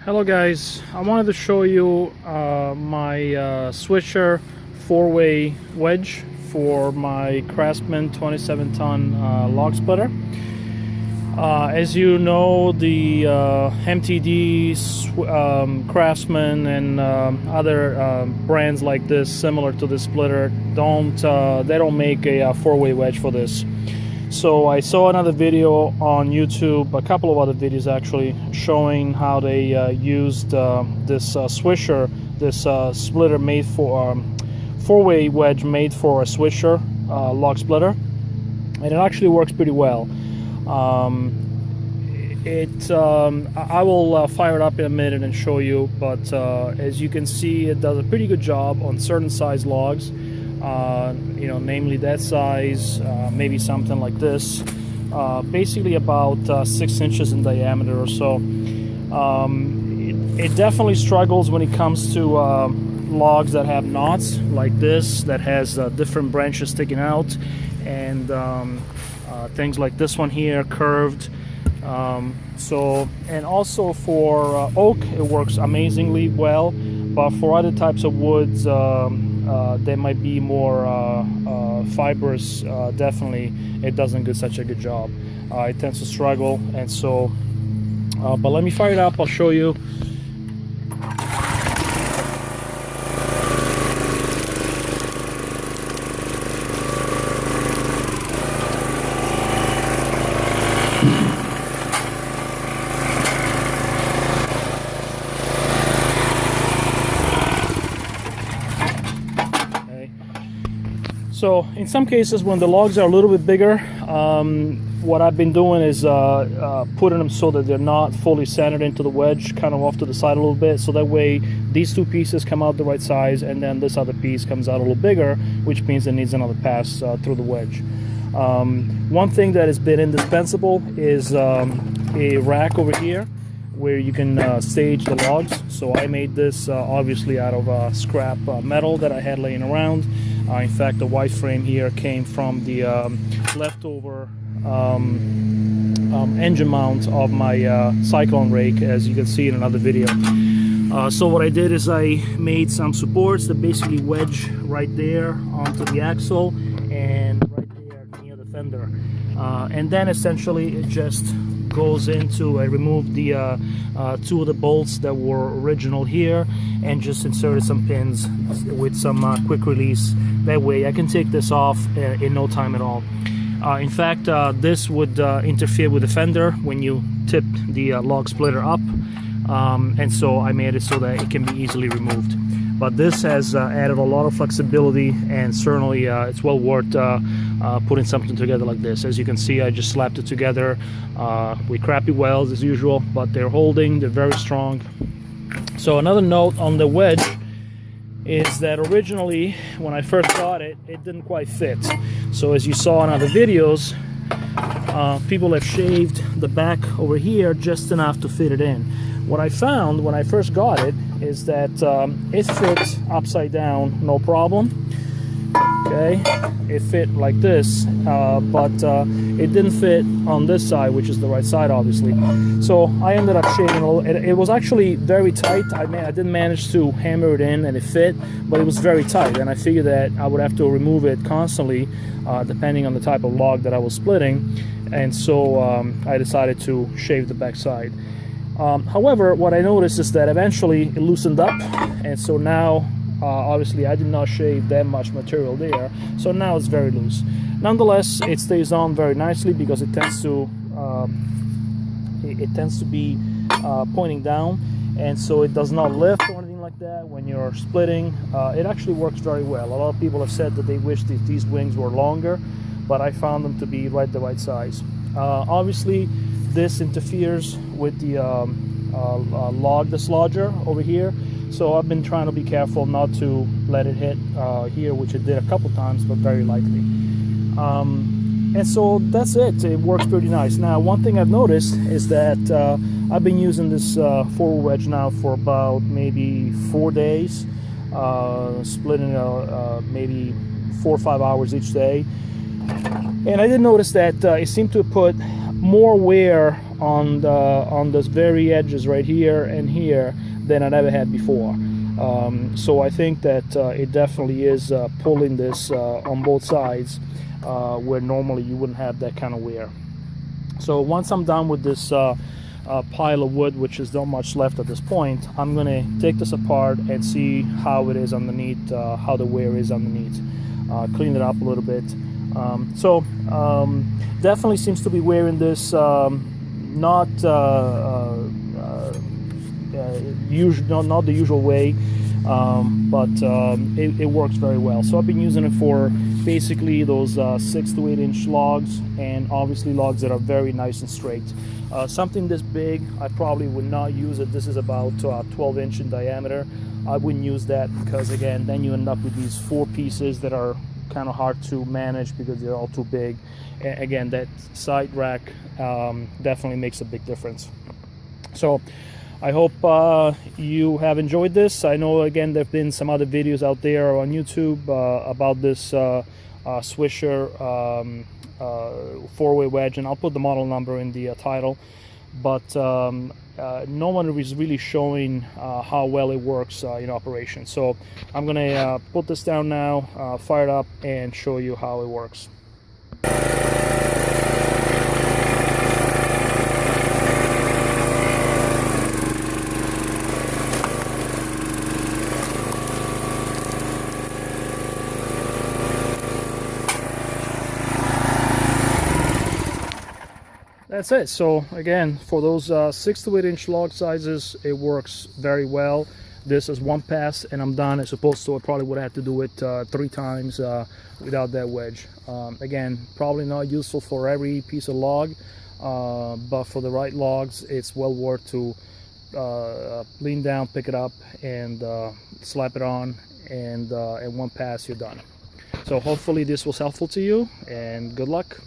Hello guys, I wanted to show you my Swisher 4-way wedge for my Craftsman 27-ton log splitter. As you know, the MTD, Craftsman, and other brands like this, similar to this splitter, they don't make a 4-way wedge for this. So I saw another video on YouTube, a couple of other videos actually, showing how they used this Swisher, this splitter made for 4-way wedge made for a Swisher log splitter, and it actually works pretty well. I will fire it up in a minute and show you, but as you can see, it does a pretty good job on certain size logs. Namely that size, maybe something like this, basically about 6 inches in diameter or so. It definitely struggles when it comes to logs that have knots like this, that has different branches sticking out, and things like this one here, curved. And also for oak, it works amazingly well, but for other types of woods, they might be more fibrous. Definitely it doesn't do such a good job. It tends to struggle, and so but let me fire it up, I'll show you. So in some cases, when the logs are a little bit bigger, what I've been doing is putting them so that they're not fully centered into the wedge, kind of off to the side a little bit, so that way these two pieces come out the right size, and then this other piece comes out a little bigger, which means it needs another pass through the wedge. One thing that has been indispensable is a rack over here where you can stage the logs. So I made this obviously out of scrap metal that I had laying around. In fact, the white frame here came from the leftover engine mount of my cyclone rake, as you can see in another video. So what I did is I made some supports that basically wedge right there onto the axle and right there near the fender. And then essentially it just goes into, I removed the two of the bolts that were original here and just inserted some pins with some quick release. That way I can take this off in no time at all. In fact, this would interfere with the fender when you tip the log splitter up, and so I made it so that it can be easily removed. But this has added a lot of flexibility, and certainly it's well worth putting something together like this. As you can see, I just slapped it together with crappy welds as usual, but they're holding, they're very strong. So another note on the wedge is that originally when I first got it, it didn't quite fit. So as you saw in other videos, people have shaved the back over here just enough to fit it in. What I found when I first got it is that it fits upside down, no problem. Okay, it fit like this, but it didn't fit on this side, which is the right side, obviously. So I ended up shaving a little. It was actually very tight. I didn't manage to hammer it in and it fit, but it was very tight, and I figured that I would have to remove it constantly, depending on the type of log that I was splitting, and so I decided to shave the back side. However, what I noticed is that eventually it loosened up, and so now obviously I did not shave that much material there, so now it's very loose. Nonetheless, it stays on very nicely because it tends to be pointing down, and so it does not lift or anything like that when you're splitting. It actually works very well. A lot of people have said that they wish that these wings were longer, but I found them to be the right size. Obviously this interferes with the log dislodger over here, so I've been trying to be careful not to let it hit here, which it did a couple times, but very lightly. And so that's it. It works pretty nice. Now, one thing I've noticed is that I've been using this 4-way wedge now for about maybe 4 days, splitting maybe 4 or 5 hours each day. And I did notice that it seemed to put more wear on this very edges right here and here than I've ever had before. So I think that it definitely is pulling this on both sides, where normally you wouldn't have that kind of wear. So once I'm done with this pile of wood, which is not much left at this point, I'm gonna take this apart and see how it is underneath, how the wear is underneath. Clean it up a little bit. Definitely seems to be wearing this not the usual way, but it works very well. So I've been using it for basically those 6 to 8 inch logs, and obviously logs that are very nice and straight. Something this big, I probably would not use it. This is about 12 inch in diameter. I wouldn't use that because, again, then you end up with these 4 pieces that are kind of hard to manage because they're all too big. Again, that side rack definitely makes a big difference. So I hope you have enjoyed this. I know, again, there have been some other videos out there on YouTube about this Swisher 4-way wedge, and I'll put the model number in the title. But no one is really showing how well it works in operation. So I'm gonna put this down now, fire it up, and show you how it works. That's it. So again, for those 6 to 8 inch log sizes, it works very well. This is one pass and I'm done, as opposed to I probably would have to do it 3 times without that wedge. Again, probably not useful for every piece of log, but for the right logs, it's well worth to lean down, pick it up, and slap it on, and in one pass you're done. So hopefully this was helpful to you, and good luck.